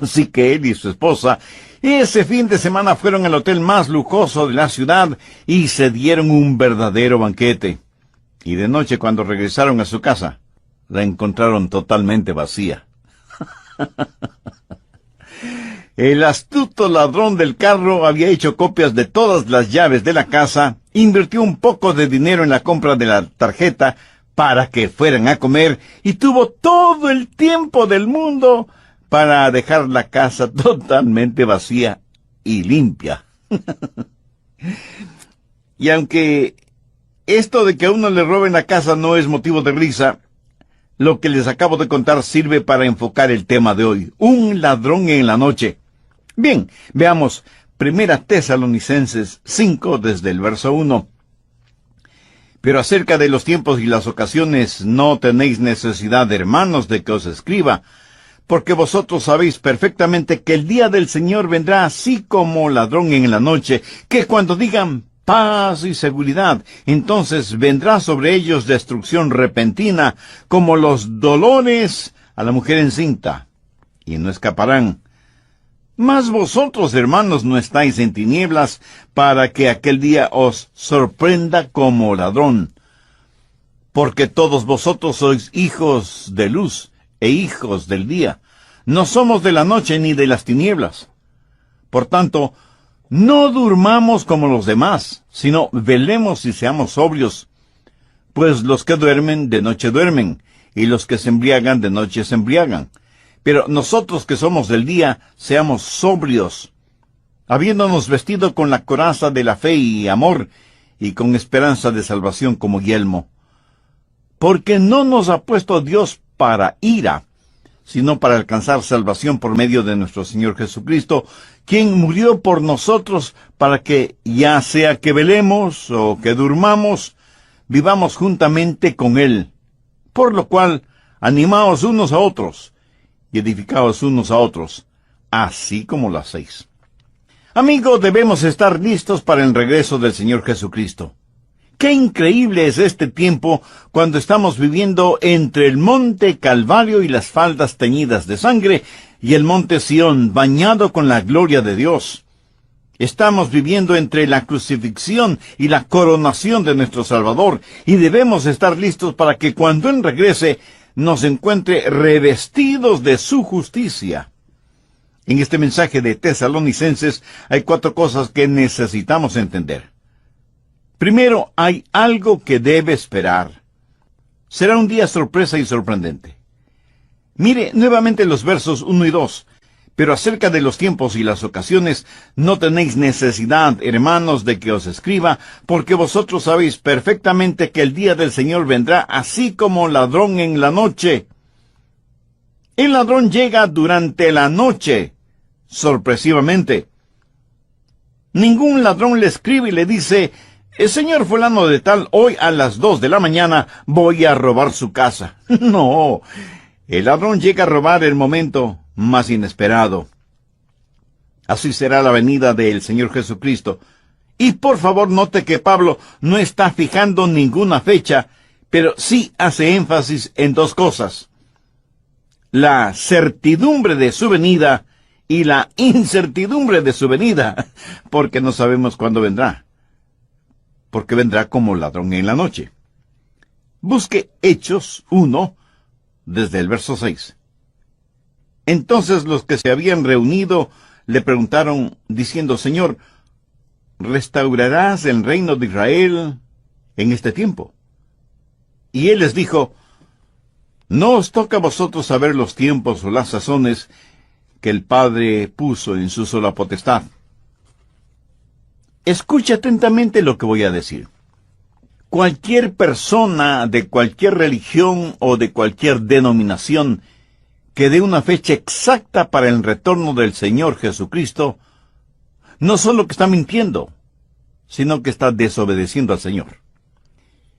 Así que él y su esposa ese fin de semana fueron al hotel más lujoso de la ciudad y se dieron un verdadero banquete. Y de noche, cuando regresaron a su casa, la encontraron totalmente vacía. El astuto ladrón del carro había hecho copias de todas las llaves de la casa, invirtió un poco de dinero en la compra de la tarjeta para que fueran a comer y tuvo todo el tiempo del mundo para dejar la casa totalmente vacía y limpia. Y aunque esto de que a uno le roben la casa no es motivo de risa, lo que les acabo de contar sirve para enfocar el tema de hoy: un ladrón en la noche. Bien, veamos 1 Tesalonicenses 5 desde el verso 1. Pero acerca de los tiempos y las ocasiones no tenéis necesidad, hermanos, de que os escriba, porque vosotros sabéis perfectamente que el día del Señor vendrá así como ladrón en la noche, que cuando digan paz y seguridad, entonces vendrá sobre ellos destrucción repentina, como los dolores a la mujer encinta, y no escaparán. Mas vosotros, hermanos, no estáis en tinieblas, para que aquel día os sorprenda como ladrón. Porque todos vosotros sois hijos de luz e hijos del día. No somos de la noche ni de las tinieblas. Por tanto, no durmamos como los demás, sino velemos y seamos sobrios. Pues los que duermen, de noche duermen, y los que se embriagan, de noche se embriagan. Pero nosotros que somos del día, seamos sobrios, habiéndonos vestido con la coraza de la fe y amor, y con esperanza de salvación como yelmo. Porque no nos ha puesto Dios para ira, sino para alcanzar salvación por medio de nuestro Señor Jesucristo, quien murió por nosotros para que, ya sea que velemos o que durmamos, vivamos juntamente con Él. Por lo cual, animaos unos a otros, y edificaos unos a otros, así como lo hacéis. Amigos, debemos estar listos para el regreso del Señor Jesucristo. ¡Qué increíble es este tiempo cuando estamos viviendo entre el monte Calvario y las faldas teñidas de sangre y el monte Sión bañado con la gloria de Dios! Estamos viviendo entre la crucifixión y la coronación de nuestro Salvador, y debemos estar listos para que cuando Él regrese nos encuentre revestidos de su justicia. En este mensaje de Tesalonicenses hay 4 cosas que necesitamos entender. Primero, hay algo que debe esperar. Será un día sorpresa y sorprendente. Mire nuevamente los versos 1 y 2. Pero acerca de los tiempos y las ocasiones, no tenéis necesidad, hermanos, de que os escriba, porque vosotros sabéis perfectamente que el día del Señor vendrá así como ladrón en la noche. El ladrón llega durante la noche, sorpresivamente. Ningún ladrón le escribe y le dice: el señor fulano de tal, hoy a las 2 de la mañana voy a robar su casa. No, el ladrón llega a robar el momento más inesperado. Así será la venida del Señor Jesucristo. Y por favor note que Pablo no está fijando ninguna fecha, pero sí hace énfasis en 2 cosas: la certidumbre de su venida y la incertidumbre de su venida, porque no sabemos cuándo vendrá, porque vendrá como ladrón en la noche. Busque Hechos 1, desde el verso 6. Entonces los que se habían reunido le preguntaron, diciendo: Señor, ¿restaurarás el reino de Israel en este tiempo? Y él les dijo: no os toca a vosotros saber los tiempos o las sazones que el Padre puso en su sola potestad. Escucha atentamente lo que voy a decir. Cualquier persona de cualquier religión o de cualquier denominación que dé una fecha exacta para el retorno del Señor Jesucristo, no solo que está mintiendo, sino que está desobedeciendo al Señor.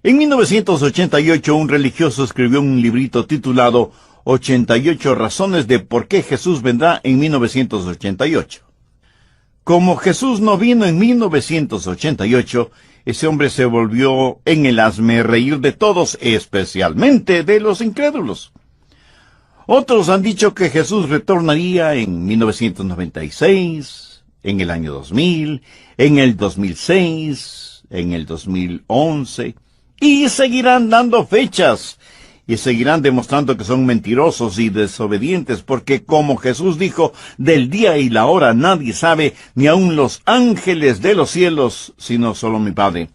En 1988, un religioso escribió un librito titulado 88 razones de por qué Jesús vendrá en 1988. Como Jesús no vino en 1988, ese hombre se volvió en el hazmerreír de todos, especialmente de los incrédulos. Otros han dicho que Jesús retornaría en 1996, en el año 2000, en el 2006, en el 2011, y seguirán dando fechas, y seguirán demostrando que son mentirosos y desobedientes, porque como Jesús dijo, del día y la hora nadie sabe, ni aun los ángeles de los cielos, sino solo mi Padre.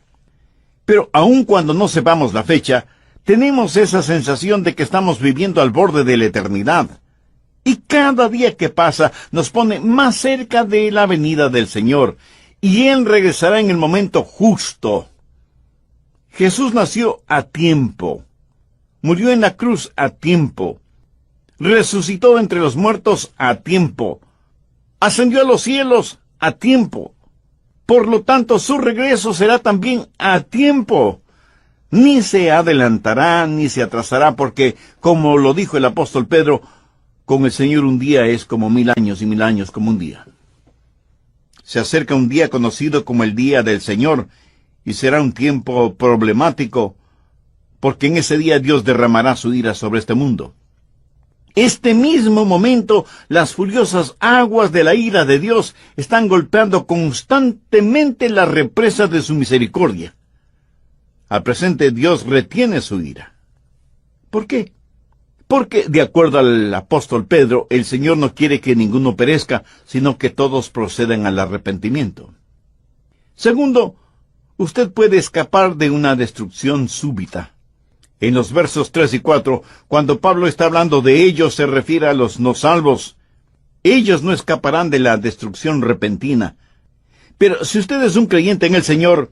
Pero aun cuando no sepamos la fecha, tenemos esa sensación de que estamos viviendo al borde de la eternidad. Y cada día que pasa nos pone más cerca de la venida del Señor, y Él regresará en el momento justo. Jesús nació a tiempo, murió en la cruz a tiempo, resucitó entre los muertos a tiempo, ascendió a los cielos a tiempo. Por lo tanto, su regreso será también a tiempo. Ni se adelantará, ni se atrasará, porque, como lo dijo el apóstol Pedro, con el Señor un día es como 1000 años y 1000 años como un día. Se acerca un día conocido como el día del Señor, y será un tiempo problemático, porque en ese día Dios derramará su ira sobre este mundo. Este mismo momento, las furiosas aguas de la ira de Dios están golpeando constantemente la represa de su misericordia. Al presente Dios retiene su ira. ¿Por qué? Porque, de acuerdo al apóstol Pedro, el Señor no quiere que ninguno perezca, sino que todos procedan al arrepentimiento. Segundo, usted puede escapar de una destrucción súbita. En los versos 3 y 4, cuando Pablo está hablando de ellos, se refiere a los no salvos. Ellos no escaparán de la destrucción repentina. Pero si usted es un creyente en el Señor,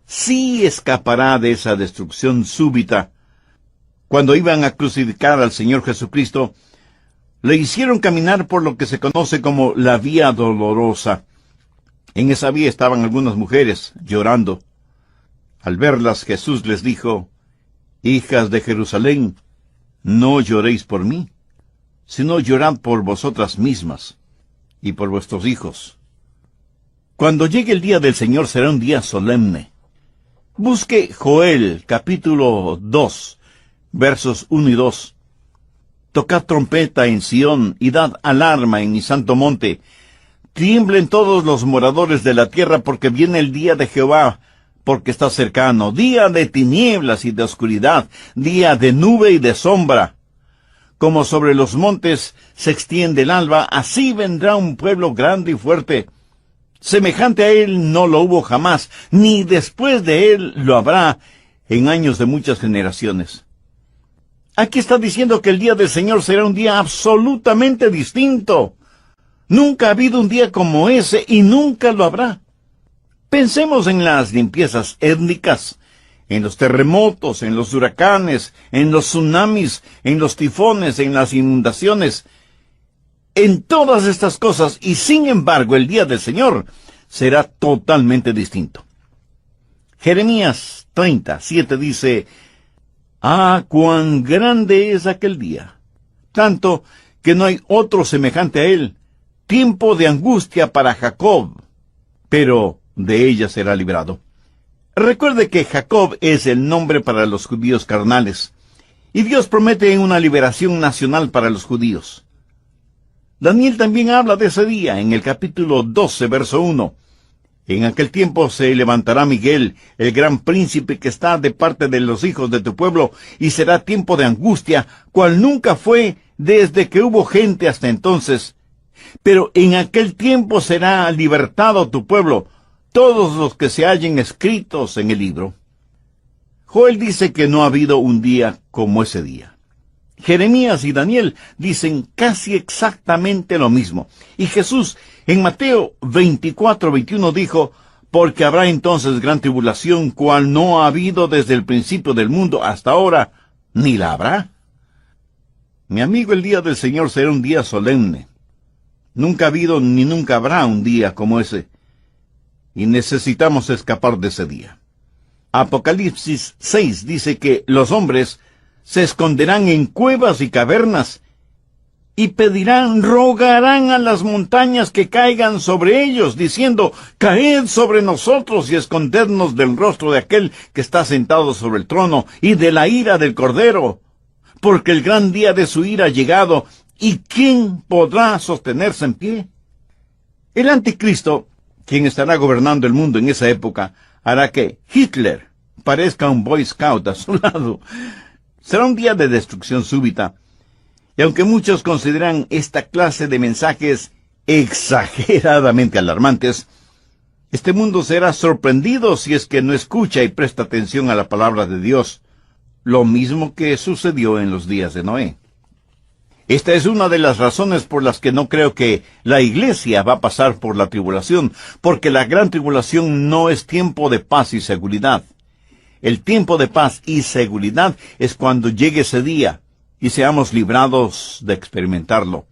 sí escapará de esa destrucción súbita. Cuando iban a crucificar al Señor Jesucristo, le hicieron caminar por lo que se conoce como la vía dolorosa. En esa vía estaban algunas mujeres llorando. Al verlas, Jesús les dijo: «Hijas de Jerusalén, no lloréis por mí, sino llorad por vosotras mismas y por vuestros hijos». Cuando llegue el día del Señor será un día solemne. Busque Joel, capítulo 2, versos 1 y 2. Tocad trompeta en Sión y dad alarma en mi santo monte. Tiemblen todos los moradores de la tierra, porque viene el día de Jehová, porque está cercano. Día de tinieblas y de oscuridad, día de nube y de sombra. Como sobre los montes se extiende el alba, así vendrá un pueblo grande y fuerte. Semejante a él no lo hubo jamás, ni después de él lo habrá en años de muchas generaciones. Aquí está diciendo que el día del Señor será un día absolutamente distinto. Nunca ha habido un día como ese y nunca lo habrá. Pensemos en las limpiezas étnicas, en los terremotos, en los huracanes, en los tsunamis, en los tifones, en las inundaciones, en todas estas cosas, y sin embargo el día del Señor será totalmente distinto. Jeremías 30:7 dice: «Ah, cuán grande es aquel día, tanto que no hay otro semejante a él, tiempo de angustia para Jacob, pero de ella será librado». Recuerde que Jacob es el nombre para los judíos carnales, y Dios promete una liberación nacional para los judíos. Daniel también habla de ese día en el capítulo 12, verso 1. «En aquel tiempo se levantará Miguel, el gran príncipe que está de parte de los hijos de tu pueblo, y será tiempo de angustia, cual nunca fue desde que hubo gente hasta entonces. Pero en aquel tiempo será libertado tu pueblo, todos los que se hallen escritos en el libro». Joel dice que no ha habido un día como ese día. Jeremías y Daniel dicen casi exactamente lo mismo. Y Jesús, en Mateo 24:21 dijo: «Porque habrá entonces gran tribulación, cual no ha habido desde el principio del mundo hasta ahora, ni la habrá». Mi amigo, el día del Señor será un día solemne. Nunca ha habido ni nunca habrá un día como ese. Y necesitamos escapar de ese día. Apocalipsis 6 dice que los hombres se esconderán en cuevas y cavernas, y pedirán, rogarán a las montañas que caigan sobre ellos, diciendo, caed sobre nosotros y escondednos del rostro de aquel que está sentado sobre el trono y de la ira del Cordero, porque el gran día de su ira ha llegado, ¿y quién podrá sostenerse en pie? El anticristo, quien estará gobernando el mundo en esa época, hará que Hitler parezca un Boy Scout a su lado. Será un día de destrucción súbita. Y aunque muchos consideran esta clase de mensajes exageradamente alarmantes, este mundo será sorprendido si es que no escucha y presta atención a la palabra de Dios, lo mismo que sucedió en los días de Noé. Esta es una de las razones por las que no creo que la iglesia va a pasar por la tribulación, porque la gran tribulación no es tiempo de paz y seguridad. El tiempo de paz y seguridad es cuando llegue ese día y seamos librados de experimentarlo.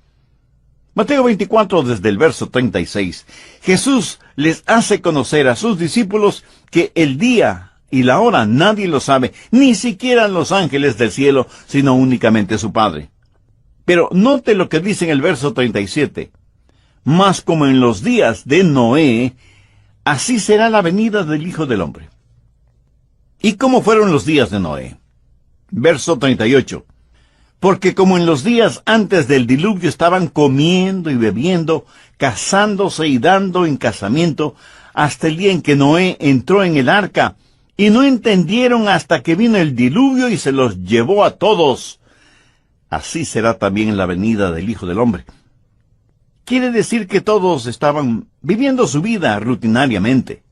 Mateo 24, desde el verso 36. Jesús les hace conocer a sus discípulos que el día y la hora nadie lo sabe, ni siquiera los ángeles del cielo, sino únicamente su Padre. Pero note lo que dice en el verso 37. Mas como en los días de Noé, así será la venida del Hijo del Hombre. ¿Y cómo fueron los días de Noé? Verso 38. Porque como en los días antes del diluvio estaban comiendo y bebiendo, casándose y dando en casamiento, hasta el día en que Noé entró en el arca, y no entendieron hasta que vino el diluvio y se los llevó a todos. Así será también la venida del Hijo del Hombre. Quiere decir que todos estaban viviendo su vida rutinariamente.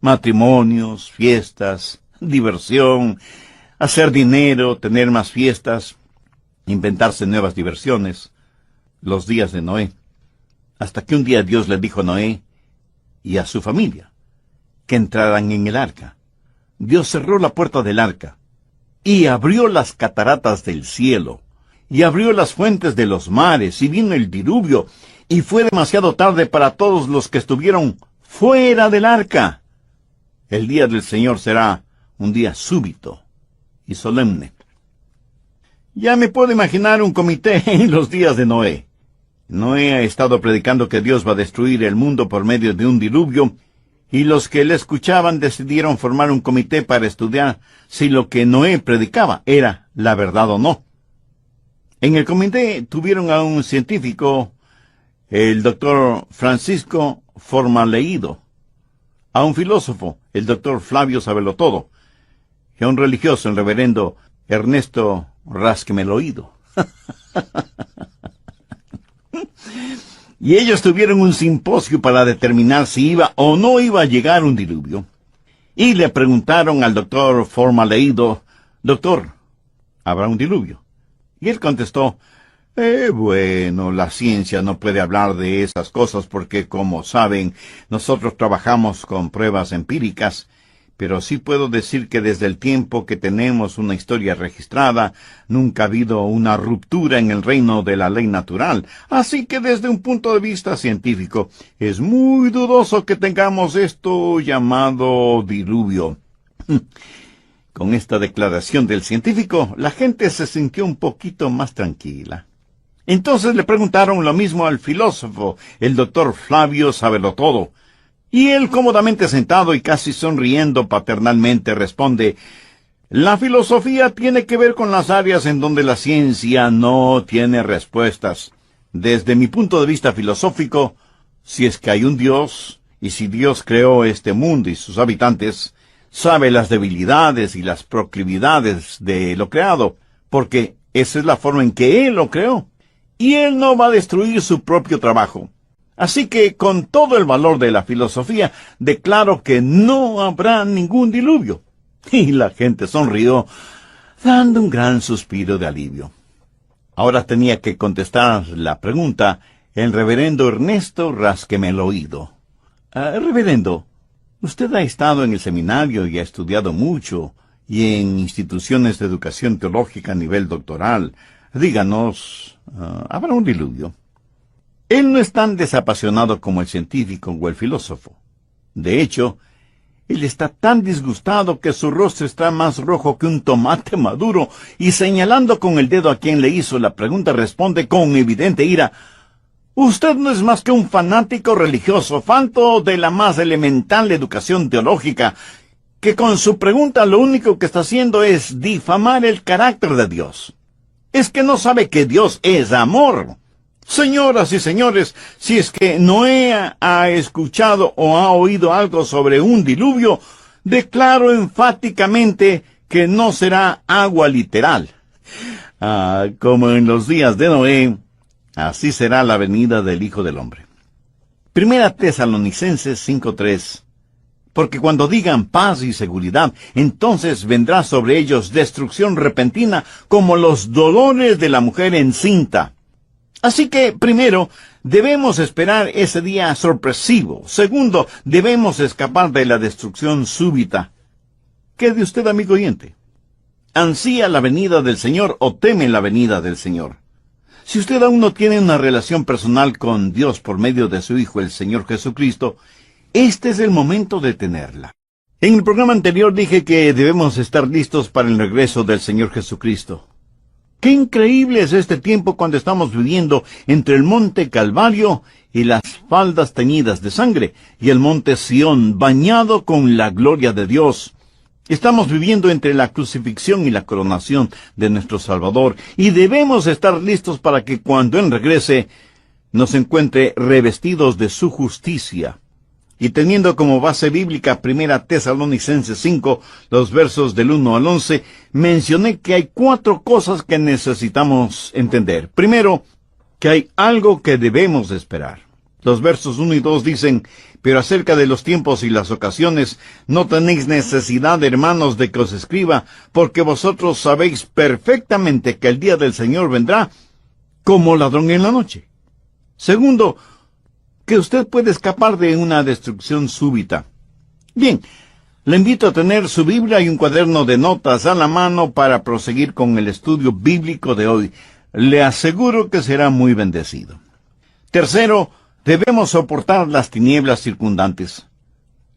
Matrimonios, fiestas, diversión, hacer dinero, tener más fiestas, inventarse nuevas diversiones, los días de Noé. Hasta que un día Dios le dijo a Noé y a su familia que entraran en el arca. Dios cerró la puerta del arca y abrió las cataratas del cielo y abrió las fuentes de los mares y vino el diluvio y fue demasiado tarde para todos los que estuvieron fuera del arca. El día del Señor será un día súbito y solemne. Ya me puedo imaginar un comité en los días de Noé. Noé ha estado predicando que Dios va a destruir el mundo por medio de un diluvio, y los que le escuchaban decidieron formar un comité para estudiar si lo que Noé predicaba era la verdad o no. En el comité tuvieron a un científico, el doctor Francisco Formaleído, a un filósofo, el doctor Flavio Sabelotodo, y a un religioso, el reverendo Ernesto Rásqueme el oído. Y ellos tuvieron un simposio para determinar si iba o no iba a llegar un diluvio. Y le preguntaron al doctor Formaleído, doctor, ¿habrá un diluvio? Y él contestó, bueno, la ciencia no puede hablar de esas cosas porque, como saben, nosotros trabajamos con pruebas empíricas. Pero sí puedo decir que desde el tiempo que tenemos una historia registrada, nunca ha habido una ruptura en el reino de la ley natural. Así que desde un punto de vista científico, es muy dudoso que tengamos esto llamado diluvio. Con esta declaración del científico, la gente se sintió un poquito más tranquila. Entonces le preguntaron lo mismo al filósofo, el doctor Flavio Sabelotodo. Y él, cómodamente sentado y casi sonriendo paternalmente, responde, la filosofía tiene que ver con las áreas en donde la ciencia no tiene respuestas. Desde mi punto de vista filosófico, si es que hay un Dios, y si Dios creó este mundo y sus habitantes, sabe las debilidades y las proclividades de lo creado, porque esa es la forma en que Él lo creó. Y Él no va a destruir su propio trabajo. Así que, con todo el valor de la filosofía, declaro que no habrá ningún diluvio. Y la gente sonrió, dando un gran suspiro de alivio. Ahora tenía que contestar la pregunta el reverendo Ernesto Rásqueme el oído. Reverendo, usted ha estado en el seminario y ha estudiado mucho, y en instituciones de educación teológica a nivel doctoral. Díganos, ¿habrá un diluvio? Él no es tan desapasionado como el científico o el filósofo. De hecho, Él está tan disgustado que su rostro está más rojo que un tomate maduro, y señalando con el dedo a quien le hizo la pregunta, responde con evidente ira: usted no es más que un fanático religioso, falto de la más elemental educación teológica, que con su pregunta lo único que está haciendo es difamar el carácter de Dios. Es que no sabe que Dios es amor. Señoras y señores, si es que Noé ha escuchado o ha oído algo sobre un diluvio, declaro enfáticamente que no será agua literal. Como en los días de Noé, así será la venida del Hijo del Hombre. Primera Tesalonicenses 5:3. Porque cuando digan paz y seguridad, entonces vendrá sobre ellos destrucción repentina, como los dolores de la mujer encinta. Así que, primero, debemos esperar ese día sorpresivo. Segundo, debemos escapar de la destrucción súbita. ¿Qué de usted, amigo oyente? ¿Ansía la venida del Señor o teme la venida del Señor? Si usted aún no tiene una relación personal con Dios por medio de su Hijo, el Señor Jesucristo, este es el momento de tenerla. En el programa anterior dije que debemos estar listos para el regreso del Señor Jesucristo. ¡Qué increíble es este tiempo cuando estamos viviendo entre el monte Calvario y las faldas teñidas de sangre, y el monte Sión bañado con la gloria de Dios! Estamos viviendo entre la crucifixión y la coronación de nuestro Salvador, y debemos estar listos para que cuando Él regrese, nos encuentre revestidos de su justicia. Y teniendo como base bíblica Primera Tesalonicenses 5, los versos del 1 al 11, mencioné que hay 4 cosas que necesitamos entender. Primero, que hay algo que debemos esperar. Los versos 1 y 2 dicen: pero acerca de los tiempos y las ocasiones, no tenéis necesidad, hermanos, de que os escriba, porque vosotros sabéis perfectamente que el día del Señor vendrá como ladrón en la noche. Segundo, que usted puede escapar de una destrucción súbita. Bien, le invito a tener su Biblia y un cuaderno de notas a la mano para proseguir con el estudio bíblico de hoy. Le aseguro que será muy bendecido. Tercero, debemos soportar las tinieblas circundantes.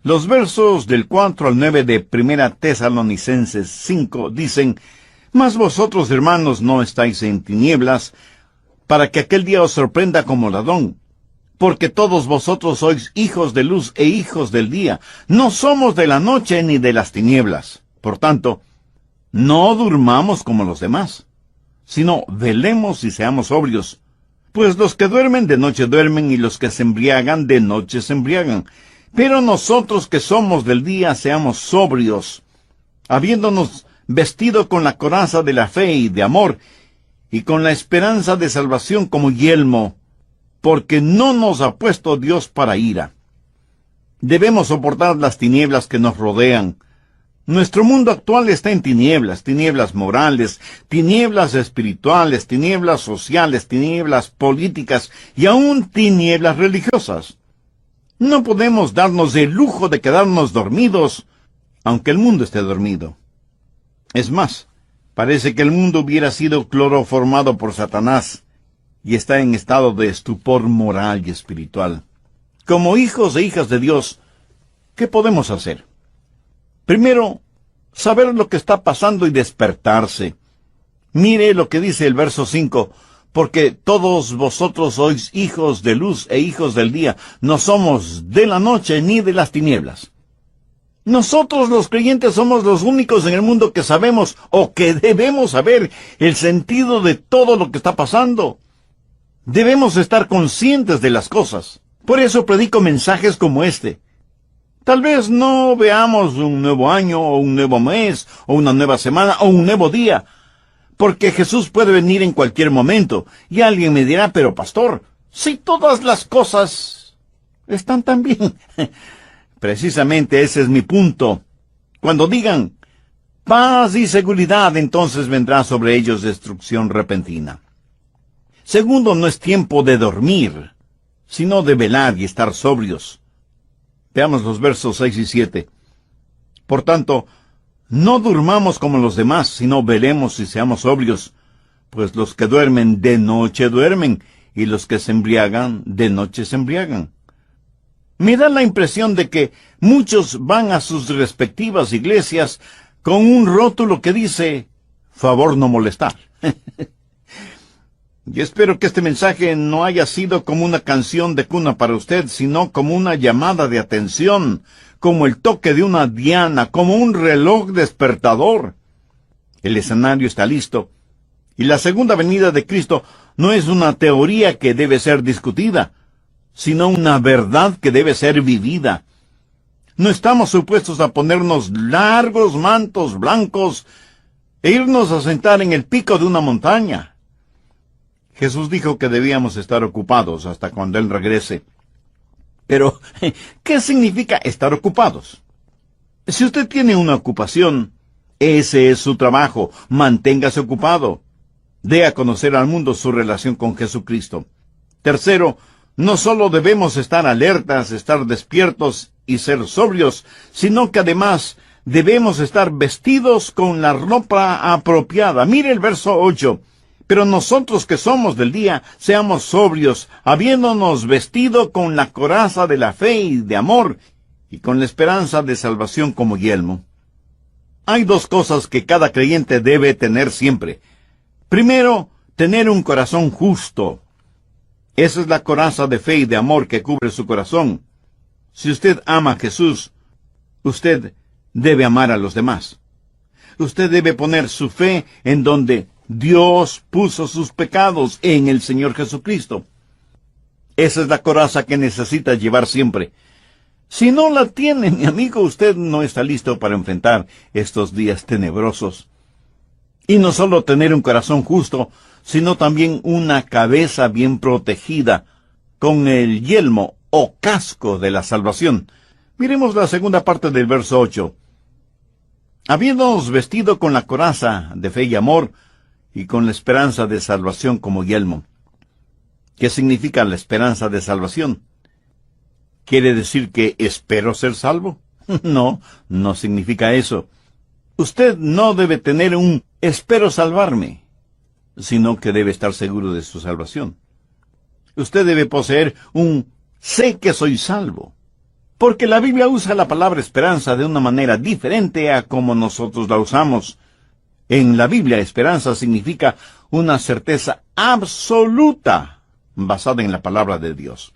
Los versos del 4 al 9 de Primera Tesalonicenses 5 dicen: mas vosotros, hermanos, no estáis en tinieblas, para que aquel día os sorprenda como ladrón. Porque todos vosotros sois hijos de luz e hijos del día. No somos de la noche ni de las tinieblas. Por tanto, no durmamos como los demás, sino velemos y seamos sobrios. Pues los que duermen de noche duermen, y los que se embriagan de noche se embriagan. Pero nosotros que somos del día seamos sobrios, habiéndonos vestido con la coraza de la fe y de amor, y con la esperanza de salvación como yelmo, porque no nos ha puesto Dios para ira. Debemos soportar las tinieblas que nos rodean. Nuestro mundo actual está en tinieblas, tinieblas morales, tinieblas espirituales, tinieblas sociales, tinieblas políticas y aún tinieblas religiosas. No podemos darnos el lujo de quedarnos dormidos, aunque el mundo esté dormido. Es más, parece que el mundo hubiera sido cloroformado por Satanás, y está en estado de estupor moral y espiritual. Como hijos e hijas de Dios, ¿qué podemos hacer? Primero, saber lo que está pasando y despertarse. Mire lo que dice el verso 5, porque todos vosotros sois hijos de luz e hijos del día, no somos de la noche ni de las tinieblas. Nosotros los creyentes somos los únicos en el mundo que sabemos o que debemos saber el sentido de todo lo que está pasando. Debemos estar conscientes de las cosas. Por eso predico mensajes como este. Tal vez no veamos un nuevo año, o un nuevo mes, o una nueva semana, o un nuevo día, porque Jesús puede venir en cualquier momento. Y alguien me dirá: pero pastor, si todas las cosas están tan bien. Precisamente ese es mi punto. Cuando digan paz y seguridad, entonces vendrá sobre ellos destrucción repentina. Segundo, no es tiempo de dormir, sino de velar y estar sobrios. Veamos los versos 6 y 7. Por tanto, no durmamos como los demás, sino velemos y seamos sobrios, pues los que duermen de noche duermen, y los que se embriagan de noche se embriagan. Me da la impresión de que muchos van a sus respectivas iglesias con un rótulo que dice, favor no molestar. Yo espero que este mensaje no haya sido como una canción de cuna para usted, sino como una llamada de atención, como el toque de una diana, como un reloj despertador. El escenario está listo, y la segunda venida de Cristo no es una teoría que debe ser discutida, sino una verdad que debe ser vivida. No estamos supuestos a ponernos largos mantos blancos e irnos a sentar en el pico de una montaña. Jesús dijo que debíamos estar ocupados hasta cuando Él regrese. Pero, ¿qué significa estar ocupados? Si usted tiene una ocupación, ese es su trabajo. Manténgase ocupado. Dé a conocer al mundo su relación con Jesucristo. Tercero, no solo debemos estar alertas, estar despiertos y ser sobrios, sino que además debemos estar vestidos con la ropa apropiada. Mire el verso 8. Pero nosotros que somos del día, seamos sobrios, habiéndonos vestido con la coraza de la fe y de amor, y con la esperanza de salvación como yelmo. Hay dos cosas que cada creyente debe tener siempre. Primero, tener un corazón justo. Esa es la coraza de fe y de amor que cubre su corazón. Si usted ama a Jesús, usted debe amar a los demás. Usted debe poner su fe en donde Dios puso sus pecados, en el Señor Jesucristo. Esa es la coraza que necesita llevar siempre. Si no la tiene, mi amigo, usted no está listo para enfrentar estos días tenebrosos. Y no solo tener un corazón justo, sino también una cabeza bien protegida, con el yelmo o casco de la salvación. Miremos la segunda parte del verso 8. Habiéndonos vestido con la coraza de fe y amor, y con la esperanza de salvación como yelmo. ¿Qué significa la esperanza de salvación? ¿Quiere decir que espero ser salvo? No, no significa eso. Usted no debe tener un espero salvarme, sino que debe estar seguro de su salvación. Usted debe poseer un sé que soy salvo, porque la Biblia usa la palabra esperanza de una manera diferente a como nosotros la usamos. En la Biblia, esperanza significa una certeza absoluta basada en la palabra de Dios.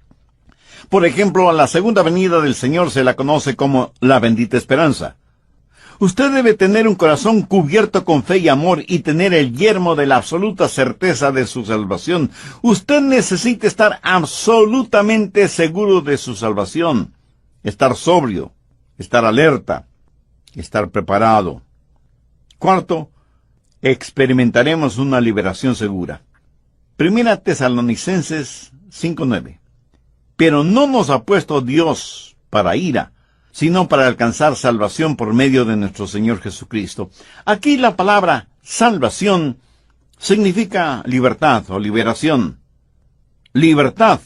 Por ejemplo, a la segunda venida del Señor se la conoce como la bendita esperanza. Usted debe tener un corazón cubierto con fe y amor y tener el yelmo de la absoluta certeza de su salvación. Usted necesita estar absolutamente seguro de su salvación, estar sobrio, estar alerta, estar preparado. Cuarto, experimentaremos una liberación segura. Primera Tesalonicenses 5:9. Pero no nos ha puesto Dios para ira, sino para alcanzar salvación por medio de nuestro Señor Jesucristo. Aquí la palabra salvación significa libertad o liberación. Libertad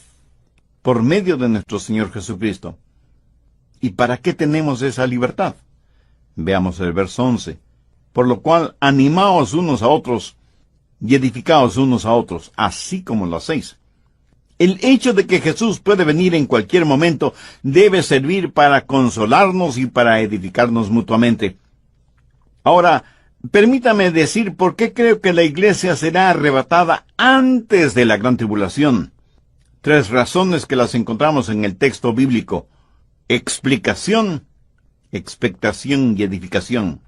por medio de nuestro Señor Jesucristo. ¿Y para qué tenemos esa libertad? Veamos el verso 11. Por lo cual, animaos unos a otros y edificaos unos a otros, así como lo hacéis. El hecho de que Jesús puede venir en cualquier momento debe servir para consolarnos y para edificarnos mutuamente. Ahora, permítame decir por qué creo que la iglesia será arrebatada antes de la gran tribulación. 3 razones que las encontramos en el texto bíblico: explicación, expectación y edificación.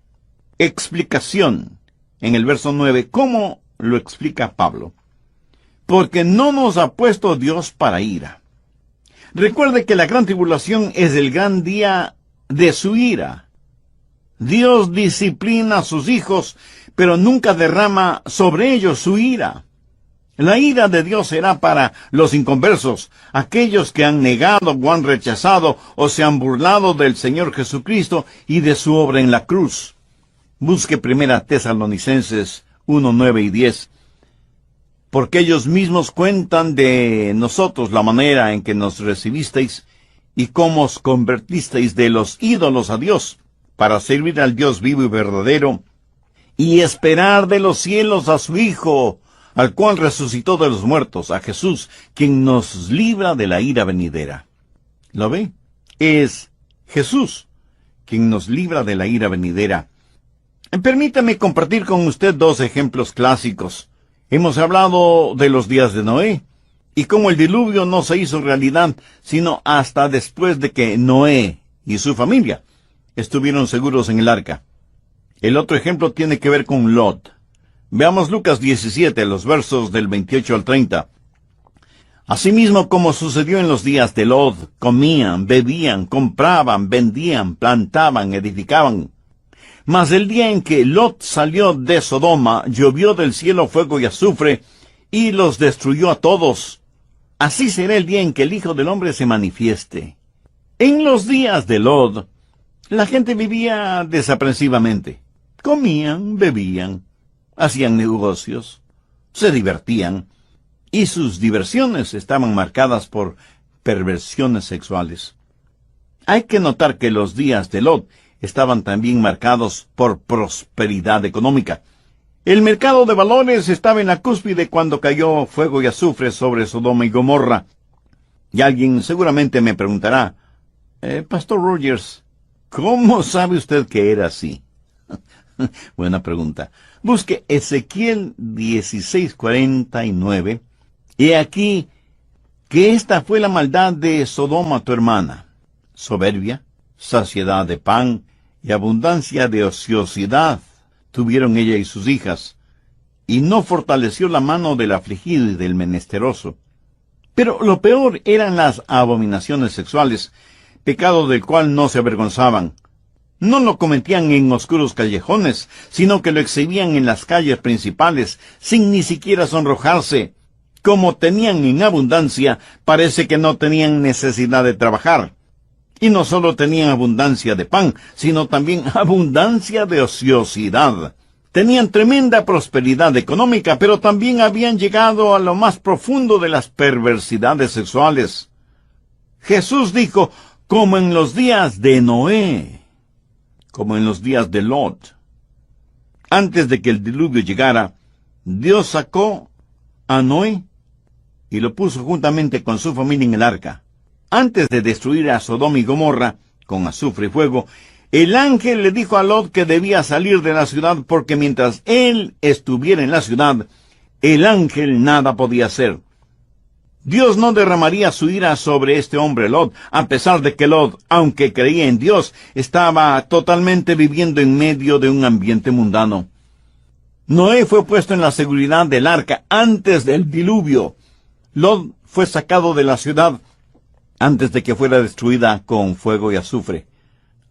Explicación. En el verso 9, ¿cómo lo explica Pablo? Porque no nos ha puesto Dios para ira. Recuerde que la gran tribulación es el gran día de su ira. Dios disciplina a sus hijos, pero nunca derrama sobre ellos su ira. La ira de Dios será para los inconversos, aquellos que han negado o han rechazado o se han burlado del Señor Jesucristo y de su obra en la cruz. Busque Primera Tesalonicenses 1, 9 y 10. Porque ellos mismos cuentan de nosotros la manera en que nos recibisteis y cómo os convertisteis de los ídolos a Dios, para servir al Dios vivo y verdadero, y esperar de los cielos a su Hijo, al cual resucitó de los muertos, a Jesús, quien nos libra de la ira venidera. ¿Lo ve? es Jesús, quien nos libra de la ira venidera. Permítame compartir con usted dos ejemplos clásicos. Hemos hablado de los días de Noé, y cómo el diluvio no se hizo realidad, sino hasta después de que Noé y su familia estuvieron seguros en el arca. El otro ejemplo tiene que ver con Lot. Veamos Lucas 17, los versos del 28 al 30. Asimismo, como sucedió en los días de Lot, comían, bebían, compraban, vendían, plantaban, edificaban. Mas el día en que Lot salió de Sodoma, llovió del cielo fuego y azufre, y los destruyó a todos. Así será el día en que el Hijo del Hombre se manifieste. En los días de Lot, la gente vivía desaprensivamente. Comían, bebían, hacían negocios, se divertían, y sus diversiones estaban marcadas por perversiones sexuales. Hay que notar que los días de Lot estaban también marcados por prosperidad económica. El mercado de valores estaba en la cúspide cuando cayó fuego y azufre sobre Sodoma y Gomorra. Y alguien seguramente me preguntará, Pastor Rogers, ¿cómo sabe usted que era así? Buena pregunta. Busque Ezequiel 16:49. He aquí que esta fue la maldad de Sodoma tu hermana: soberbia, saciedad de pan y abundancia de ociosidad tuvieron ella y sus hijas, y no fortaleció la mano del afligido y del menesteroso. Pero lo peor eran las abominaciones sexuales, pecado del cual no se avergonzaban. No lo cometían en oscuros callejones, sino que lo exhibían en las calles principales, sin ni siquiera sonrojarse. Como tenían en abundancia, parece que no tenían necesidad de trabajar. Y no solo tenían abundancia de pan, sino también abundancia de ociosidad. Tenían tremenda prosperidad económica, pero también habían llegado a lo más profundo de las perversidades sexuales. Jesús dijo, como en los días de Noé, como en los días de Lot. Antes de que el diluvio llegara, Dios sacó a Noé y lo puso juntamente con su familia en el arca. Antes de destruir a Sodoma y Gomorra con azufre y fuego, el ángel le dijo a Lot que debía salir de la ciudad porque mientras él estuviera en la ciudad, el ángel nada podía hacer. Dios no derramaría su ira sobre este hombre Lot, a pesar de que Lot, aunque creía en Dios, estaba totalmente viviendo en medio de un ambiente mundano. Noé fue puesto en la seguridad del arca antes del diluvio. Lot fue sacado de la ciudad antes de que fuera destruida con fuego y azufre.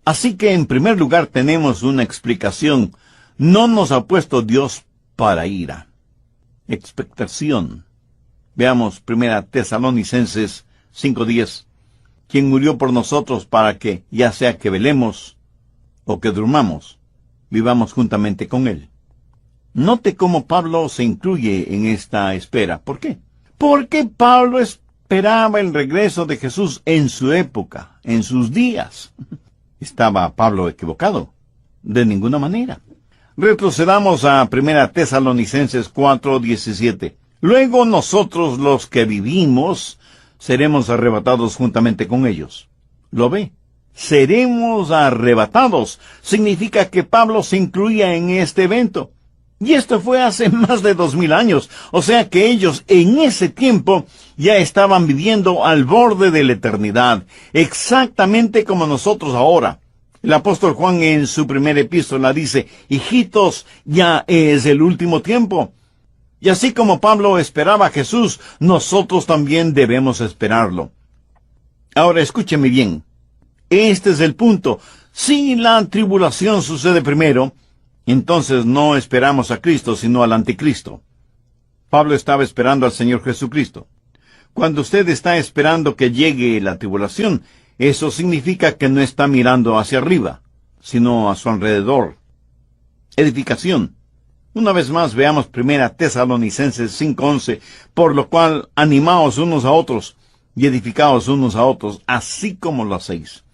Así que en primer lugar tenemos una explicación. No nos ha puesto Dios para ira. Expectación. Veamos 1 Tesalonicenses 5:10. Quien murió por nosotros para que, ya sea que velemos o que durmamos, vivamos juntamente con Él. Note cómo Pablo se incluye en esta espera. ¿Por qué? Porque Pablo esperaba el regreso de Jesús en su época, en sus días. ¿Estaba Pablo equivocado? De ninguna manera. Retrocedamos a 1 Tesalonicenses 4:17. Luego nosotros los que vivimos seremos arrebatados juntamente con ellos. ¿Lo ve? Seremos arrebatados. Significa que Pablo se incluía en este evento. Y esto fue hace más de 2000 años, o sea que ellos en ese tiempo ya estaban viviendo al borde de la eternidad, exactamente como nosotros ahora. El apóstol Juan en su primera epístola dice, hijitos, ya es el último tiempo. Y así como Pablo esperaba a Jesús, nosotros también debemos esperarlo. Ahora escúcheme bien, este es el punto. Si la tribulación sucede primero, entonces no esperamos a Cristo, sino al anticristo. Pablo estaba esperando al Señor Jesucristo. Cuando usted está esperando que llegue la tribulación, eso significa que no está mirando hacia arriba, sino a su alrededor. Edificación. Una vez más veamos 1 Tesalonicenses 5:11, por lo cual animaos unos a otros y edificaos unos a otros, así como lo hacéis.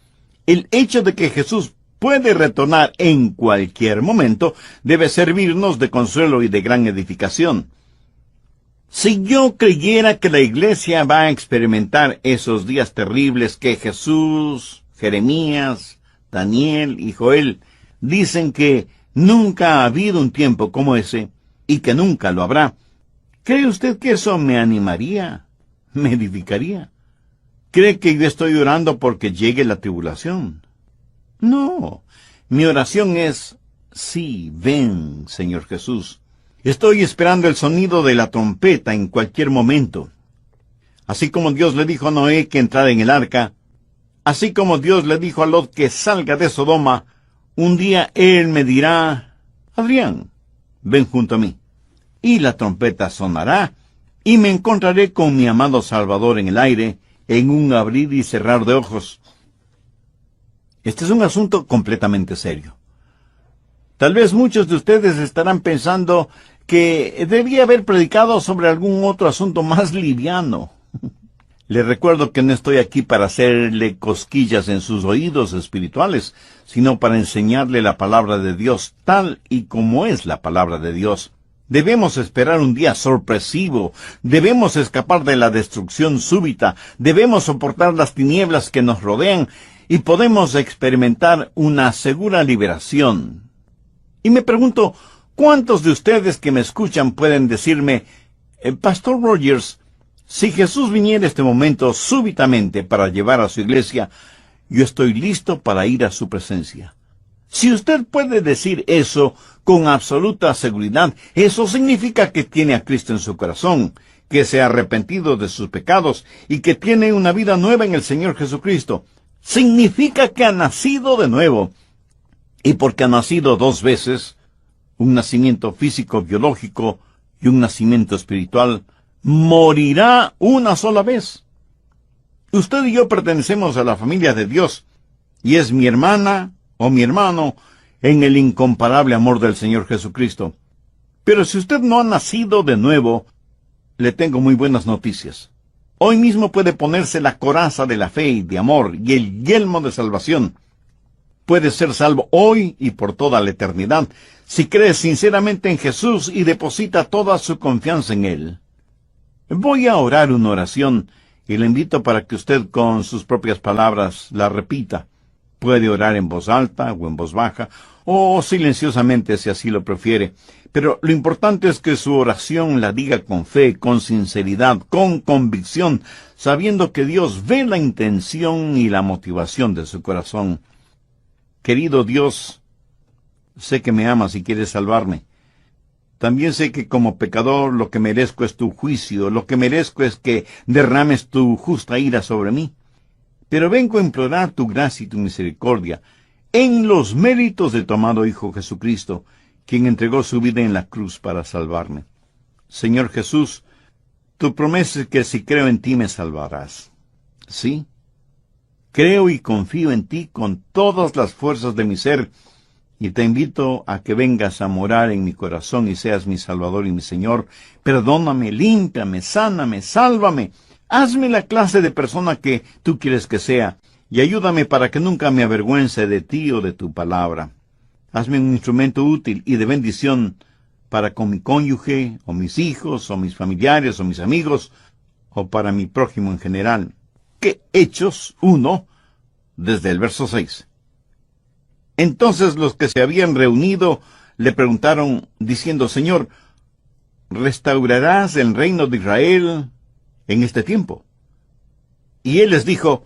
El hecho de que Jesús puede retornar en cualquier momento, debe servirnos de consuelo y de gran edificación. Si yo creyera que la iglesia va a experimentar esos días terribles que Jesús Jeremías, Daniel y Joel dicen que nunca ha habido un tiempo como ese y que nunca lo habrá. ¿Cree usted que eso me animaría? ¿Me edificaría? ¿Cree que yo estoy orando porque llegue la tribulación? No, mi oración es: sí, ven, Señor Jesús. Estoy esperando el sonido de la trompeta en cualquier momento. Así como Dios le dijo a Noé que entrara en el arca, así como Dios le dijo a Lot que salga de Sodoma, un día Él me dirá: Adrián, ven junto a mí. Y la trompeta sonará, y me encontraré con mi amado Salvador en el aire, en un abrir y cerrar de ojos. Este es un asunto completamente serio. Tal vez muchos de ustedes estarán pensando que debía haber predicado sobre algún otro asunto más liviano. Les recuerdo que no estoy aquí para hacerle cosquillas en sus oídos espirituales, sino para enseñarle la palabra de Dios tal y como es la palabra de Dios. Debemos esperar un día sorpresivo, debemos escapar de la destrucción súbita, debemos soportar las tinieblas que nos rodean y podemos experimentar una segura liberación. Y me pregunto, ¿cuántos de ustedes que me escuchan pueden decirme: Pastor Rogers, si Jesús viniera este momento súbitamente para llevar a su iglesia, yo estoy listo para ir a su presencia? Si usted puede decir eso con absoluta seguridad, eso significa que tiene a Cristo en su corazón, que se ha arrepentido de sus pecados y que tiene una vida nueva en el Señor Jesucristo. Significa que ha nacido de nuevo. Y porque ha nacido dos veces, un nacimiento físico, biológico y un nacimiento espiritual, morirá una sola vez. Usted y yo pertenecemos a la familia de Dios, y es mi hermana o mi hermano en el incomparable amor del Señor Jesucristo. Pero si usted no ha nacido de nuevo, le tengo muy buenas noticias. Hoy mismo puede ponerse la coraza de la fe y de amor y el yelmo de salvación. Puede ser salvo hoy y por toda la eternidad si cree sinceramente en Jesús y deposita toda su confianza en Él. Voy a orar una oración y le invito para que usted con sus propias palabras la repita. Puede orar en voz alta o en voz baja o silenciosamente si así lo prefiere. Pero lo importante es que su oración la diga con fe, con sinceridad, con convicción, sabiendo que Dios ve la intención y la motivación de su corazón. Querido Dios, sé que me amas y quieres salvarme. También sé que como pecador lo que merezco es tu juicio, lo que merezco es que derrames tu justa ira sobre mí. Pero vengo a implorar tu gracia y tu misericordia en los méritos de tu amado Hijo Jesucristo, quien entregó su vida en la cruz para salvarme. Señor Jesús, tu promesa es que si creo en ti me salvarás. ¿Sí? Creo y confío en ti con todas las fuerzas de mi ser, y te invito a que vengas a morar en mi corazón y seas mi Salvador y mi Señor. Perdóname, límpiame, sáname, sálvame. Hazme la clase de persona que tú quieres que sea, y ayúdame para que nunca me avergüence de ti o de tu palabra. Hazme un instrumento útil y de bendición para con mi cónyuge, o mis hijos, o mis familiares, o mis amigos, o para mi prójimo en general. Que Hechos 1, desde el verso 6. Entonces los que se habían reunido le preguntaron, diciendo: Señor, ¿restaurarás el reino de Israel en este tiempo? Y él les dijo: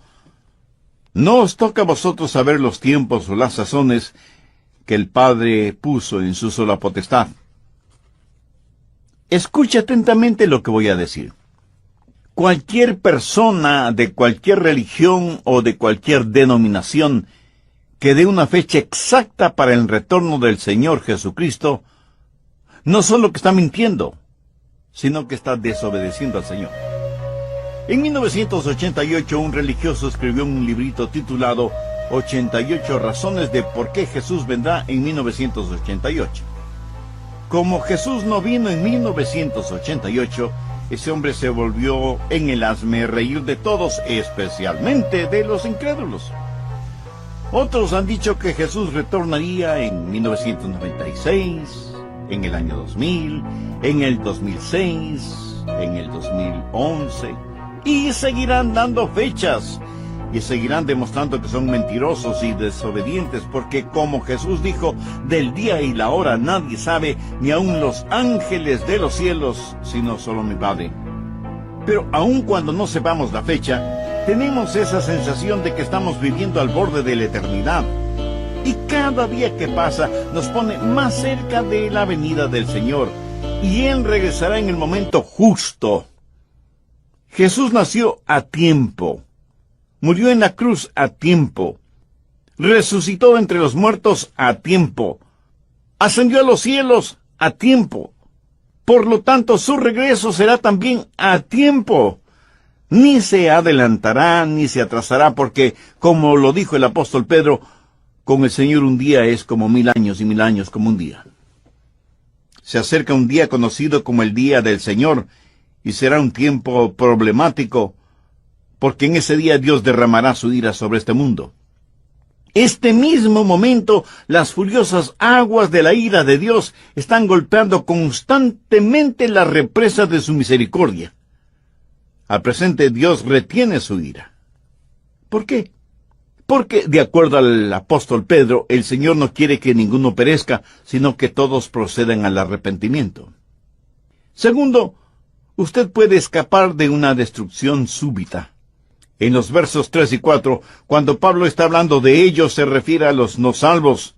no os toca a vosotros saber los tiempos o las sazones que el Padre puso en su sola potestad. Escucha atentamente lo que voy a decir. Cualquier persona de cualquier religión o de cualquier denominación que dé una fecha exacta para el retorno del Señor Jesucristo, no solo que está mintiendo, sino que está desobedeciendo al Señor. En 1988, un religioso escribió un librito titulado 88 razones de por qué Jesús vendrá en 1988. Como Jesús no vino en 1988, ese hombre se volvió en el hazmerreír de todos, especialmente de los incrédulos. Otros han dicho que Jesús retornaría en 1996, en el año 2000, en el 2006, en el 2011, y seguirán dando fechas. y seguirán demostrando que son mentirosos y desobedientes, porque como Jesús dijo, del día y la hora nadie sabe, ni aun los ángeles de los cielos, sino solo mi Padre. Pero aun cuando no sepamos la fecha, tenemos esa sensación de que estamos viviendo al borde de la eternidad. Y cada día que pasa nos pone más cerca de la venida del Señor, y Él regresará en el momento justo. Jesús nació a tiempo, murió en la cruz a tiempo, resucitó entre los muertos a tiempo, ascendió a los cielos a tiempo. Por lo tanto, su regreso será también a tiempo. Ni se adelantará ni se atrasará, porque, como lo dijo el apóstol Pedro, con el Señor un día es como 1000 años y 1000 años como un día. Se acerca un día conocido como el día del Señor, y será un tiempo problemático, porque en ese día Dios derramará su ira sobre este mundo. Este mismo momento, las furiosas aguas de la ira de Dios están golpeando constantemente la represa de su misericordia. Al presente, Dios retiene su ira. ¿Por qué? Porque, de acuerdo al apóstol Pedro, el Señor no quiere que ninguno perezca, sino que todos procedan al arrepentimiento. Segundo, usted puede escapar de una destrucción súbita. En los versos 3 y 4, cuando Pablo está hablando de ellos, se refiere a los no salvos.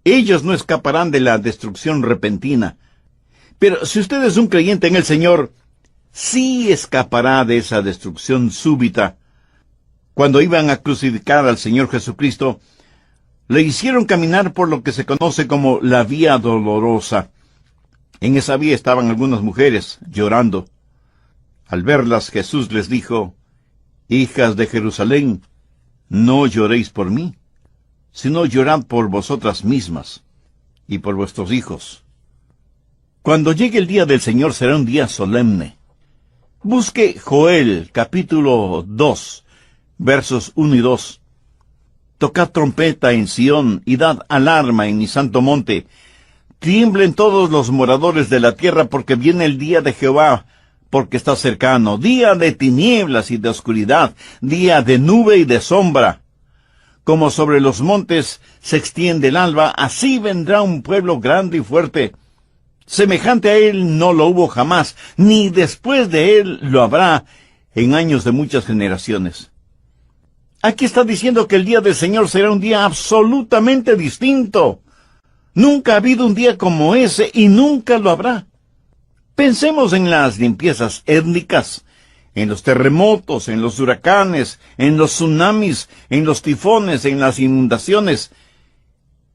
Ellos no escaparán de la destrucción repentina. Pero si usted es un creyente en el Señor, sí escapará de esa destrucción súbita. Cuando iban a crucificar al Señor Jesucristo, le hicieron caminar por lo que se conoce como la vía dolorosa. En esa vía estaban algunas mujeres llorando. Al verlas, Jesús les dijo: «Hijas de Jerusalén, no lloréis por mí, sino llorad por vosotras mismas y por vuestros hijos». Cuando llegue el día del Señor será un día solemne. Busque Joel, capítulo 2, versos 1 y 2. «Tocad trompeta en Sión y dad alarma en mi santo monte. Tiemblen todos los moradores de la tierra, porque viene el día de Jehová, porque está cercano, día de tinieblas y de oscuridad, día de nube y de sombra. Como sobre los montes se extiende el alba, así vendrá un pueblo grande y fuerte. Semejante a él no lo hubo jamás, ni después de él lo habrá en años de muchas generaciones». Aquí está diciendo que el día del Señor será un día absolutamente distinto. Nunca ha habido un día como ese y nunca lo habrá. Pensemos en las limpiezas étnicas, en los terremotos, en los huracanes, en los tsunamis, en los tifones, en las inundaciones,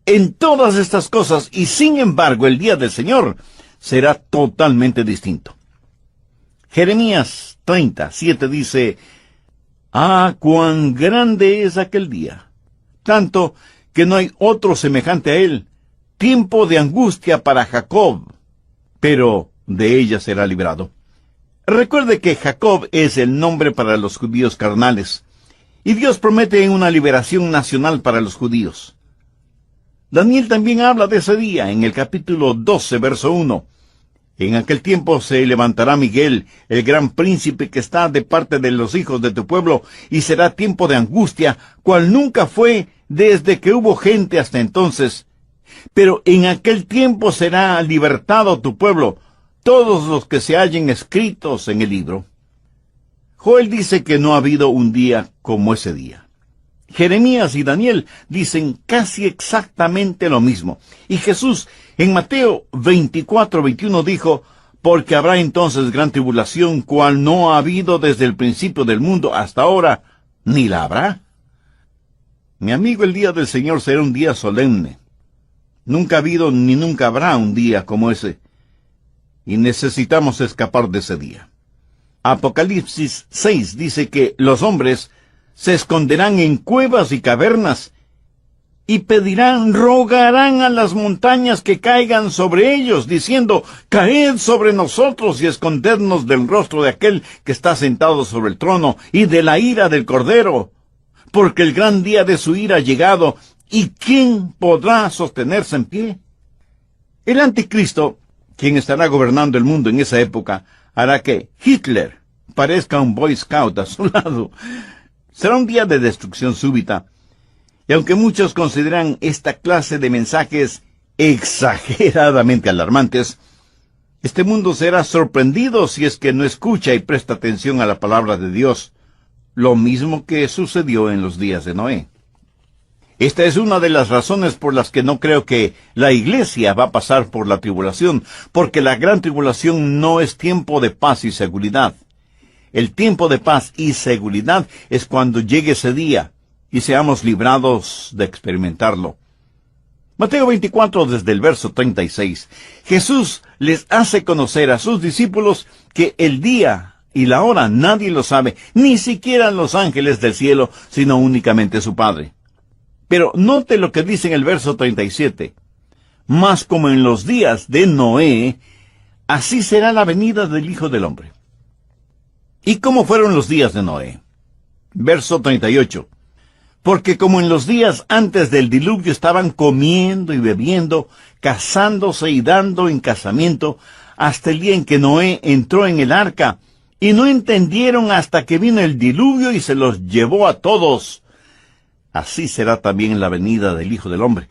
en todas estas cosas, y sin embargo el día del Señor será totalmente distinto. Jeremías 30:7 dice: «Ah, cuán grande es aquel día, tanto que no hay otro semejante a él, tiempo de angustia para Jacob, pero de ella será librado». Recuerde que Jacob es el nombre para los judíos carnales, y Dios promete una liberación nacional para los judíos. Daniel también habla de ese día en el capítulo 12, verso 1. «En aquel tiempo se levantará Miguel, el gran príncipe que está de parte de los hijos de tu pueblo, y será tiempo de angustia, cual nunca fue desde que hubo gente hasta entonces. Pero en aquel tiempo será libertado tu pueblo, todos los que se hallen escritos en el libro». Joel dice que no ha habido un día como ese día. Jeremías y Daniel dicen casi exactamente lo mismo. Y Jesús, en Mateo 24:21 dijo: «Porque habrá entonces gran tribulación, cual no ha habido desde el principio del mundo hasta ahora, ni la habrá». Mi amigo, el día del Señor será un día solemne. Nunca ha habido ni nunca habrá un día como ese, y necesitamos escapar de ese día. Apocalipsis 6 dice que los hombres se esconderán en cuevas y cavernas, y pedirán, rogarán a las montañas que caigan sobre ellos, diciendo: «Caed sobre nosotros y escondednos del rostro de aquel que está sentado sobre el trono y de la ira del Cordero, porque el gran día de su ira ha llegado, ¿y quién podrá sostenerse en pie?». El anticristo, quien estará gobernando el mundo en esa época, hará que Hitler parezca un Boy Scout a su lado. Será un día de destrucción súbita. Y aunque muchos consideran esta clase de mensajes exageradamente alarmantes, este mundo será sorprendido si es que no escucha y presta atención a la palabra de Dios, lo mismo que sucedió en los días de Noé. Esta es una de las razones por las que no creo que la iglesia va a pasar por la tribulación, porque la gran tribulación no es tiempo de paz y seguridad. El tiempo de paz y seguridad es cuando llegue ese día y seamos librados de experimentarlo. Mateo 24, desde el verso 36. Jesús les hace conocer a sus discípulos que el día y la hora nadie lo sabe, ni siquiera los ángeles del cielo, sino únicamente su Padre. Pero note lo que dice en el verso 37. Mas como en los días de Noé, así será la venida del Hijo del Hombre. ¿Y cómo fueron los días de Noé? Verso 38. Porque como en los días antes del diluvio estaban comiendo y bebiendo, casándose y dando en casamiento, hasta el día en que Noé entró en el arca, y no entendieron hasta que vino el diluvio y se los llevó a todos. Así será también la venida del Hijo del Hombre.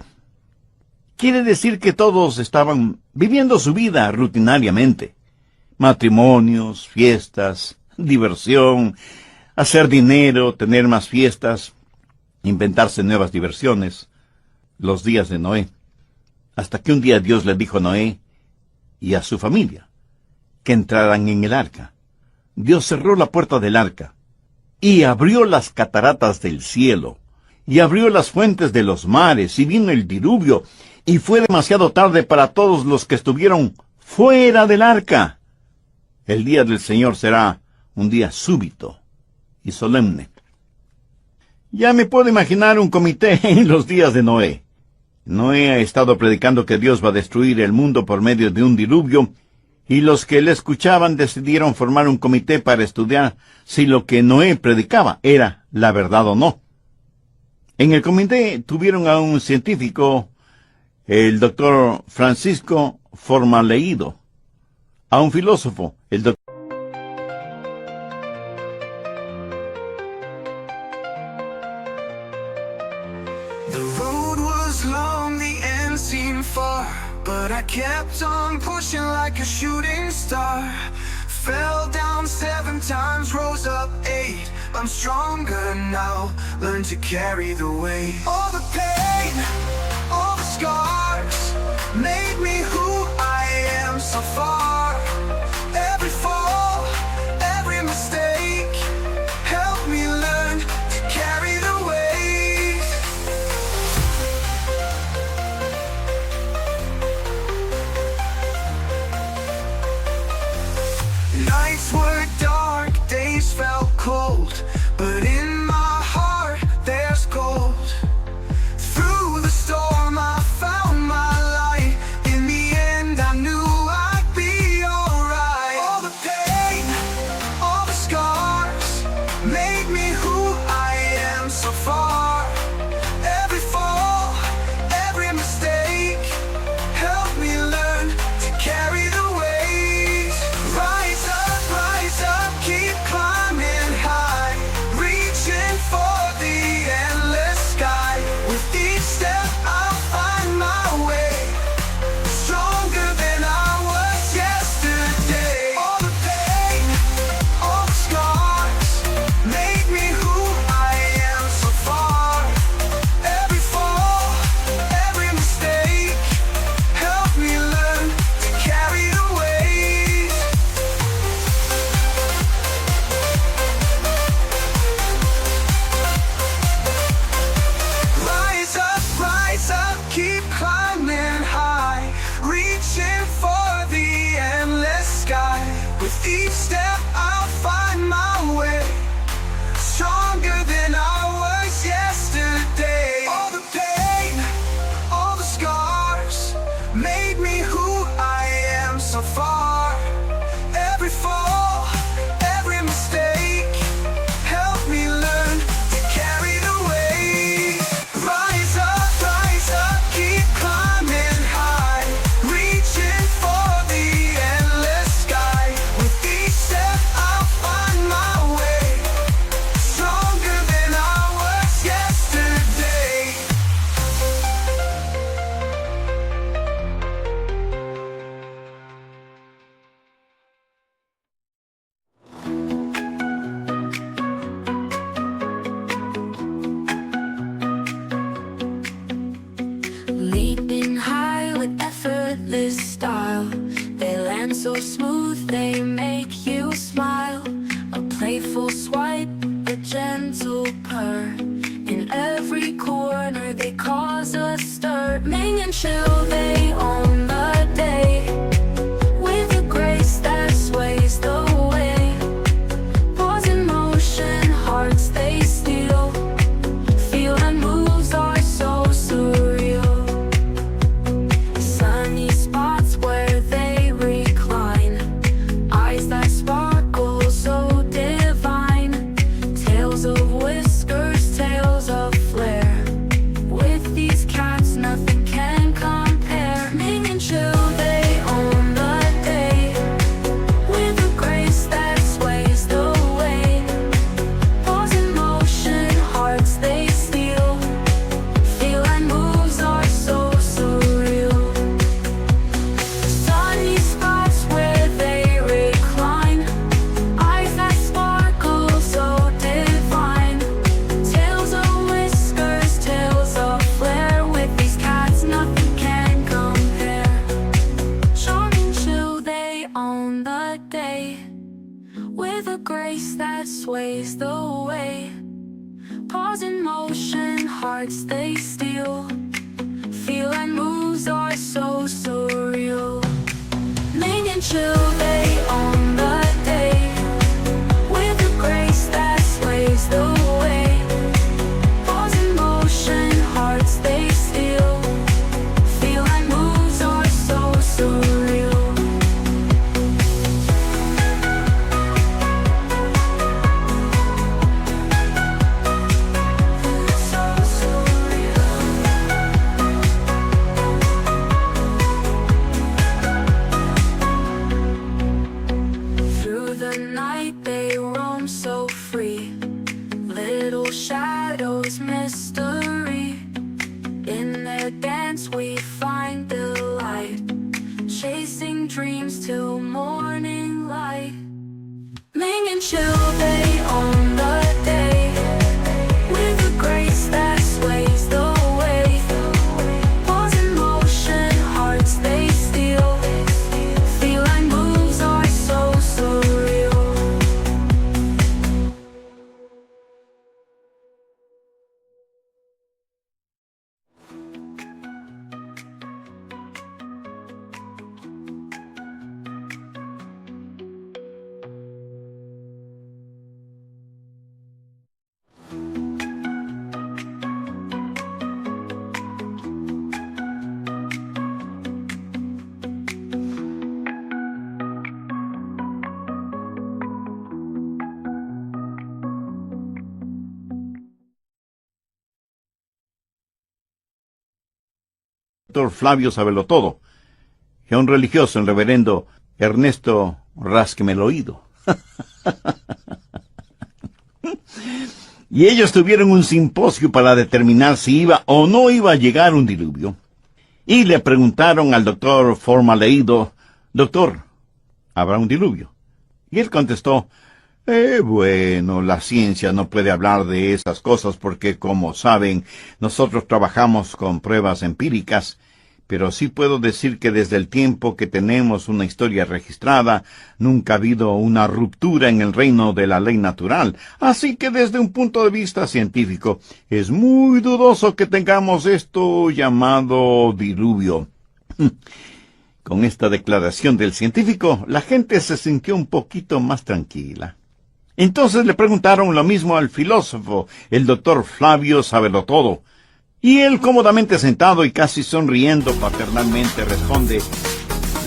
Quiere decir que todos estaban viviendo su vida rutinariamente. Matrimonios, fiestas, diversión, hacer dinero, tener más fiestas, inventarse nuevas diversiones. Los días de Noé. Hasta que un día Dios le dijo a Noé y a su familia que entraran en el arca. Dios cerró la puerta del arca y abrió las cataratas del cielo y abrió las fuentes de los mares y vino el diluvio y fue demasiado tarde para todos los que estuvieron fuera del arca. El día del Señor será un día súbito y solemne. Ya me puedo imaginar un comité en los días de Noé. Noé ha estado predicando que Dios va a destruir el mundo por medio de un diluvio, y los que le escuchaban decidieron formar un comité para estudiar si lo que Noé predicaba era la verdad o no. En el comité tuvieron a un científico, el doctor Francisco Formaleído, a un filósofo, el doctor. But I kept on pushing like a shooting star. Fell down 7 times, rose up 8. I'm stronger now, learn to carry the weight. All the pain, all the scars made me who I am so far. Every fall, every mistake helped me learn to carry the weight. Nights were dark, days felt cold, but in my heart there's gold. Through the storm I found my light. In the end I knew I'd be alright. All the pain, all the scars made me who I am so far. Every fall, every mistake helped me learn to carry the weight. Rise up, keep climbing high, reaching for the endless sky. With each step I'll find my way, stronger than I was yesterday. All the pain, all the scars made me who I am so far. Every fall, every mistake helped me learn to carry the weight. Rise up, keep climbing high, reaching for the endless sky. With each step I'll find my way, stronger than I was yesterday. All the pain, all the scars made me who I am so far. Every fall, every mistake helped me learn to carry the weight. Rise up, keep climbing high, reaching for the endless sky. With each step smooth, they make you smile. A playful swipe, a gentle purr. In every corner they cause a stir. Ming and chill, they own the day. With a grace that sways the way. Pause in motion, hearts they steal. Feel and moves are so surreal. Sunny spots where they recline. Eyes that sparkle so divine. Tales of whiskers, tales of flair. With these cats nothing can compare. Ming and chill, they own the day. With a grace that sways the way. Pause in motion, hearts they steal. Feel and moves are so surreal. Sunny spots where they recline. Eyes that sparkle so divine. Tales of whiskers, tales of flair. With these cats nothing can compare. Charm and chill, they own the day. With a grace that sways the way. Pause in motion, hearts they steal. Feel and moves are so surreal. Ming and chill, they own the day. With a grace that sways the way. Pause in motion, hearts they steal. Feel and moves are so surreal. So surreal. Through the night they roam so free. Little shadows, mystery. In their dance we find delight. Chasing dreams till morning light. Ming and chill, they own the day. With a grace that sways the way. Pause in motion, hearts they steal. Feel and moves are so surreal. Doctor Flavio Sabelotodo, y a un religioso, el reverendo Ernesto Rásqueme el Oído. Y ellos tuvieron un simposio para determinar si iba o no iba a llegar un diluvio. Y le preguntaron al doctor Formaleído: doctor, ¿habrá un diluvio? Y él contestó: bueno, la ciencia no puede hablar de esas cosas porque, como saben, nosotros trabajamos con pruebas empíricas, pero sí puedo decir que desde el tiempo que tenemos una historia registrada, nunca ha habido una ruptura en el reino de la ley natural. Así que desde un punto de vista científico, es muy dudoso que tengamos esto llamado diluvio. Con esta declaración del científico, la gente se sintió un poquito más tranquila. Entonces le preguntaron lo mismo al filósofo, el doctor Flavio Sabelotodo, y él, cómodamente sentado y casi sonriendo paternalmente, responde: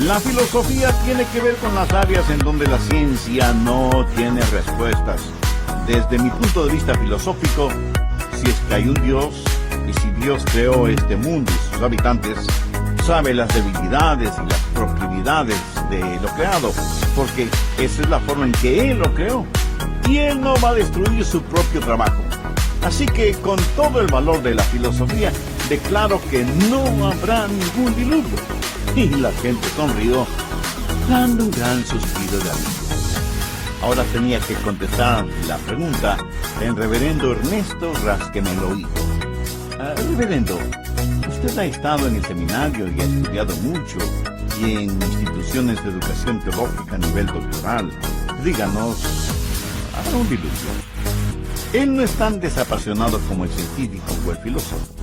la filosofía tiene que ver con las áreas en donde la ciencia no tiene respuestas. Desde mi punto de vista filosófico, si es que hay un Dios, y si Dios creó este mundo y sus habitantes, sabe las debilidades y las proclividades de lo creado, porque esa es la forma en que Él lo creó. Y Él no va a destruir su propio trabajo. Así que, con todo el valor de la filosofía, declaro que no habrá ningún diluvio. Y la gente sonrió, dando un gran suspiro de alivio. Ahora tenía que contestar la pregunta del reverendo Ernesto Rásqueme el Oído. Reverendo, usted ha estado en el seminario y ha estudiado mucho. y en instituciones de educación teológica a nivel doctoral. Díganos, ¿habrá un diluvio? Él no es tan desapasionado como el científico o el filósofo.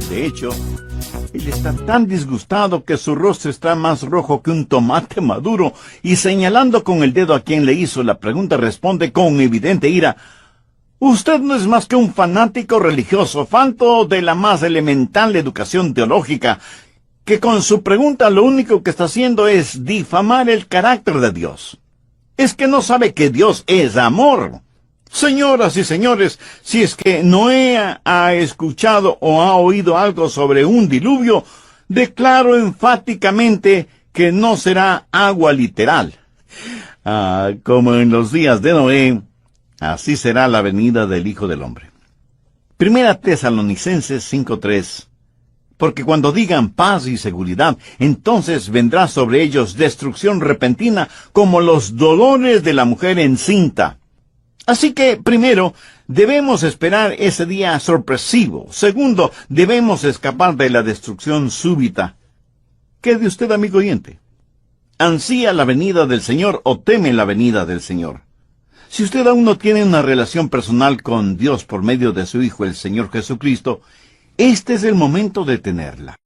De hecho, él está tan disgustado que su rostro está más rojo que un tomate maduro, y señalando con el dedo a quien le hizo la pregunta, responde con evidente ira: usted no es más que un fanático religioso, falto de la más elemental educación teológica, que con su pregunta lo único que está haciendo es difamar el carácter de Dios. Es que no sabe que Dios es amor. Señoras y señores, si es que Noé ha escuchado o ha oído algo sobre un diluvio, declaro enfáticamente que no será agua literal. Como en los días de Noé, así será la venida del Hijo del Hombre. Primera Tesalonicenses 5:3. Porque cuando digan paz y seguridad, entonces vendrá sobre ellos destrucción repentina, como los dolores de la mujer encinta. Así que, primero, debemos esperar ese día sorpresivo. Segundo, debemos escapar de la destrucción súbita. ¿Qué de usted, amigo oyente? ¿Ansía la venida del Señor o teme la venida del Señor? Si usted aún no tiene una relación personal con Dios por medio de su Hijo, el Señor Jesucristo, este es el momento de tenerla.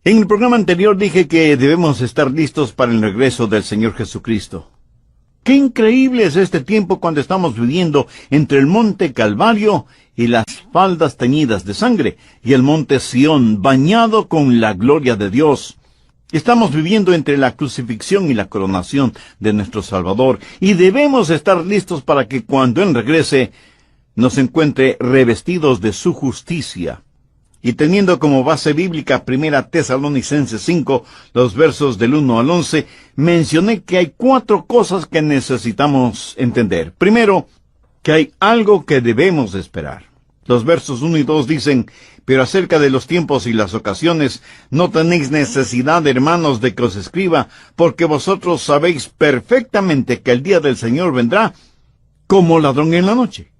En el programa anterior dije que debemos estar listos para el regreso del Señor Jesucristo. ¡Qué increíble es este tiempo cuando estamos viviendo entre el monte Calvario y las faldas teñidas de sangre, y el monte Sión bañado con la gloria de Dios! Estamos viviendo entre la crucifixión y la coronación de nuestro Salvador, y debemos estar listos para que cuando Él regrese nos encuentre revestidos de su justicia. Y teniendo como base bíblica Primera Tesalonicenses 5, los versos del 1 al 11, mencioné que hay 4 cosas que necesitamos entender. Primero, que hay algo que debemos esperar. Los versos 1 y 2 dicen: pero acerca de los tiempos y las ocasiones, no tenéis necesidad, hermanos, de que os escriba, porque vosotros sabéis perfectamente que el día del Señor vendrá como ladrón en la noche.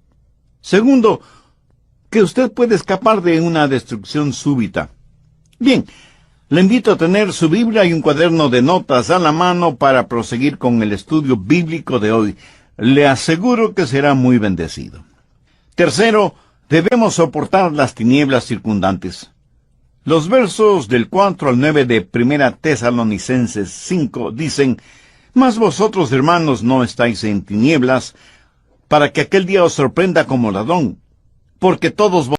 Segundo, que usted puede escapar de una destrucción súbita. Bien, le invito a tener su Biblia y un cuaderno de notas a la mano para proseguir con el estudio bíblico de hoy. Le aseguro que será muy bendecido. Tercero, debemos soportar las tinieblas circundantes. Los versos del 4 al 9 de Primera Tesalonicenses 5 dicen: mas vosotros, hermanos, no estáis en tinieblas, para que aquel día os sorprenda como ladrón. Porque todos